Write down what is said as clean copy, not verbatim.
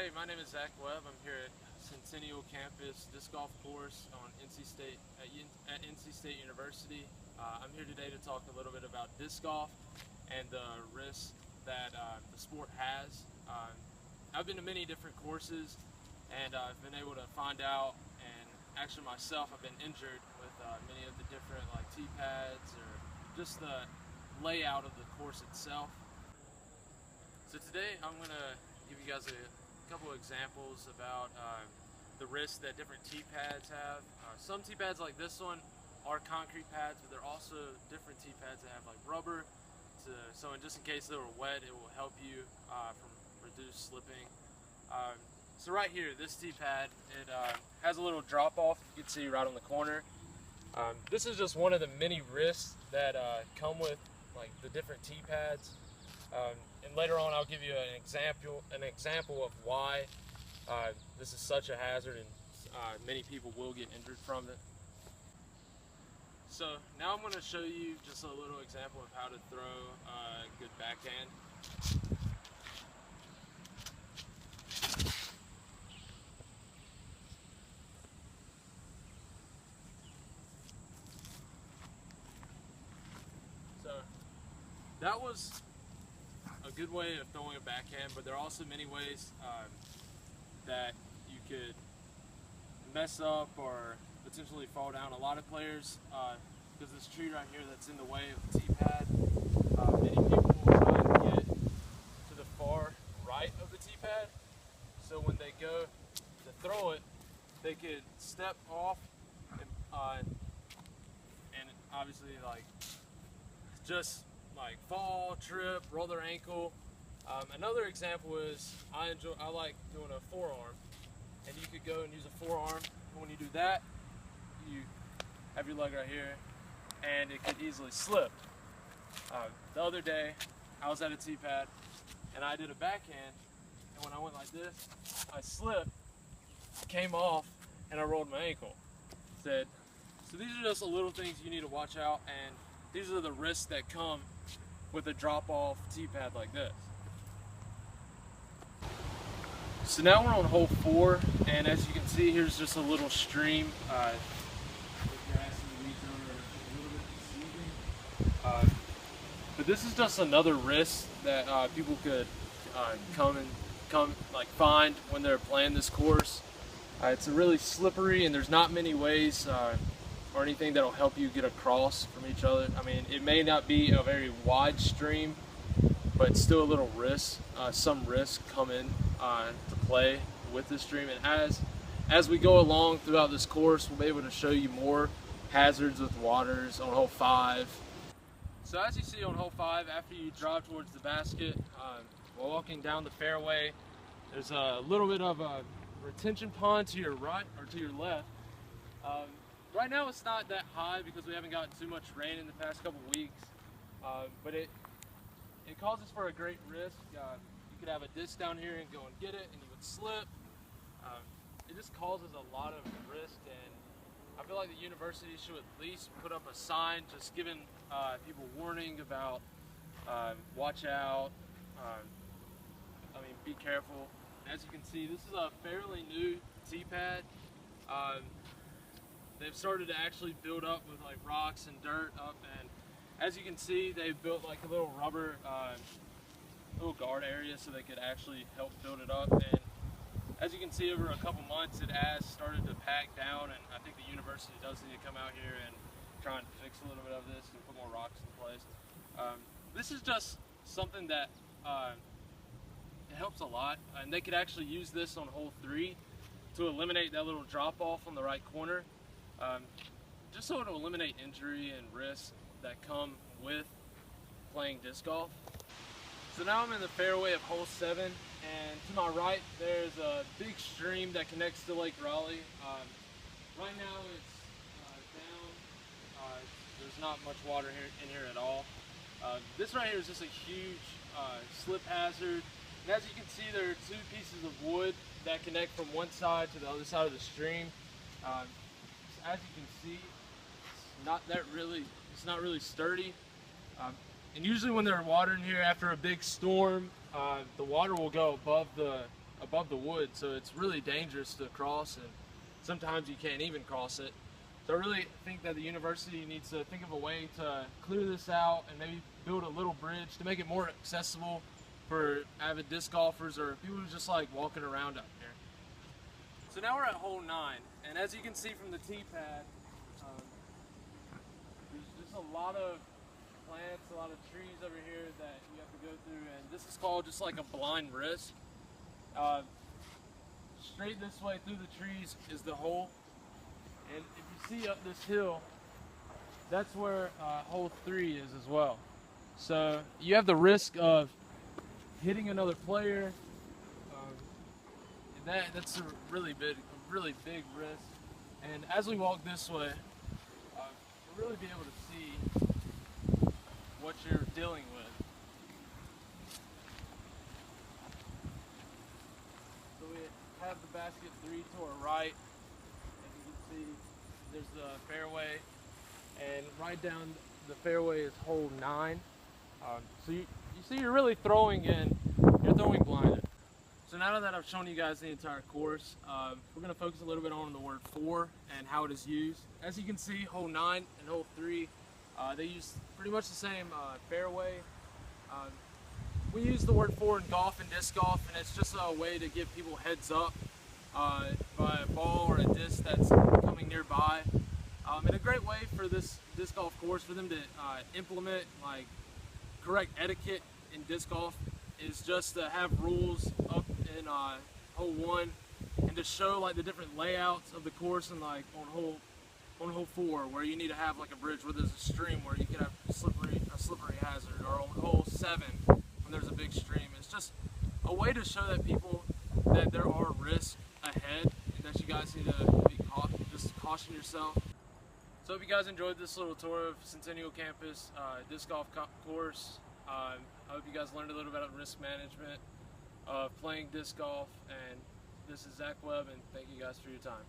Hey, my name is Zach Webb. I'm here at Centennial Campus Disc Golf Course on NC State at NC State University. I'm here today to talk a little bit about disc golf and the risks that the sport has. I've been to many different courses, and I've been able to find out, and actually myself, I've been injured with many of the different tee pads or just the layout of the course itself. So today I'm going to give you guys a couple examples about the risks that different tee pads have. Some tee pads like this one are concrete pads, but there are also different tee pads that have rubber, so just in case they were wet, it will help you from reduced slipping. So right here, this tee pad, it has a little drop off, you can see right on the corner. This is just one of the many risks that come with the different tee pads. And later on, I'll give you an example of why this is such a hazard, and many people will get injured from it. So now I'm going to show you just a little example of how to throw a good backhand. So that was a good way of throwing a backhand, but there are also many ways that you could mess up or potentially fall down. A lot of players, because this tree right here that's in the way of the tee pad, many people will try to get to the far right of the tee pad, so when they go to throw it, they could step off and obviously just fall, trip, roll their ankle. Another example is I like doing a forearm, and you could go and use a forearm, and when you do that, you have your leg right here, and it could easily slip. The other day, I was at a tee pad, and I did a backhand, and when I went like this, I slipped, came off, and I rolled my ankle. So these are just the little things you need to watch out, and these are the risks that come with a drop-off tee pad like this. So now we're on hole 4, and as you can see, here's just a little stream. But this is just another risk that people could find when they're playing this course. It's really slippery, and there's not many ways or anything that'll help you get across from each other. I mean, it may not be a very wide stream, but it's still a little risk. Some risks come in to play with this stream, and as we go along throughout this course, we'll be able to show you more hazards with waters on hole 5. So as you see on hole 5, after you drive towards the basket, while walking down the fairway, there's a little bit of a retention pond to your right or to your left. Right now it's not that high because we haven't gotten too much rain in the past couple weeks, but it causes for a great risk. You could have a disc down here and go and get it, and you would slip. It just causes a lot of risk, and I feel like the university should at least put up a sign just giving people warning about watch out, be careful. As you can see, this is a fairly new tee pad. They've started to actually build up with rocks and dirt up, and as you can see, they've built a little rubber little guard area so they could actually help build it up. And as you can see, over a couple months it has started to pack down, and I think the university does need to come out here and try and fix a little bit of this and put more rocks in place. This is just something that it helps a lot, and they could actually use this on hole 3 to eliminate that little drop off on the right corner, just so it'll eliminate injury and risk that come with playing disc golf. So now I'm in the fairway of hole 7, and to my right there's a big stream that connects to Lake Raleigh. Right now it's down, there's not much water in here at all. This right here is just a huge slip hazard, and as you can see, there are 2 pieces of wood that connect from one side to the other side of the stream. As you can see, it's not really sturdy. And usually when there's water in here after a big storm, the water will go above the above the wood, so it's really dangerous to cross, and sometimes you can't even cross it. So I really think that the university needs to think of a way to clear this out and maybe build a little bridge to make it more accessible for avid disc golfers or people who just like walking around out here. So now we're at hole 9, and as you can see from the tee pad, there's just a lot of plants, a lot of trees over here that you have to go through, and this is called just like a blind risk. Straight this way through the trees is the hole, and if you see up this hill, that's where hole 3 is as well. So you have the risk of hitting another player. That's a really big risk. And as we walk this way, you'll really be able to see what you're dealing with. So we have the basket 3 to our right. As you can see, there's the fairway, and right down the fairway is hole 9. So you see, you're really throwing blinded. So now that I've shown you guys the entire course, we're going to focus a little bit on the word 4 and how it is used. As you can see, hole 9 and hole 3, they use pretty much the same fairway. We use the word 4 in golf and disc golf, and it's just a way to give people heads up by a ball or a disc that's coming nearby. And a great way for this disc golf course for them to implement like correct etiquette in disc golf is just to have rules up in hole 1 and to show like the different layouts of the course, and like on hole 4 where you need to have like a bridge where there's a stream where you could have a slippery hazard, or on hole 7 when there's a big stream. It's just a way to show that people that there are risks ahead and that you guys need to be just caution yourself. So if you guys enjoyed this little tour of Centennial Campus disc golf course, I hope you guys learned a little bit about risk management of playing disc golf, and this is Zach Webb, and thank you guys for your time.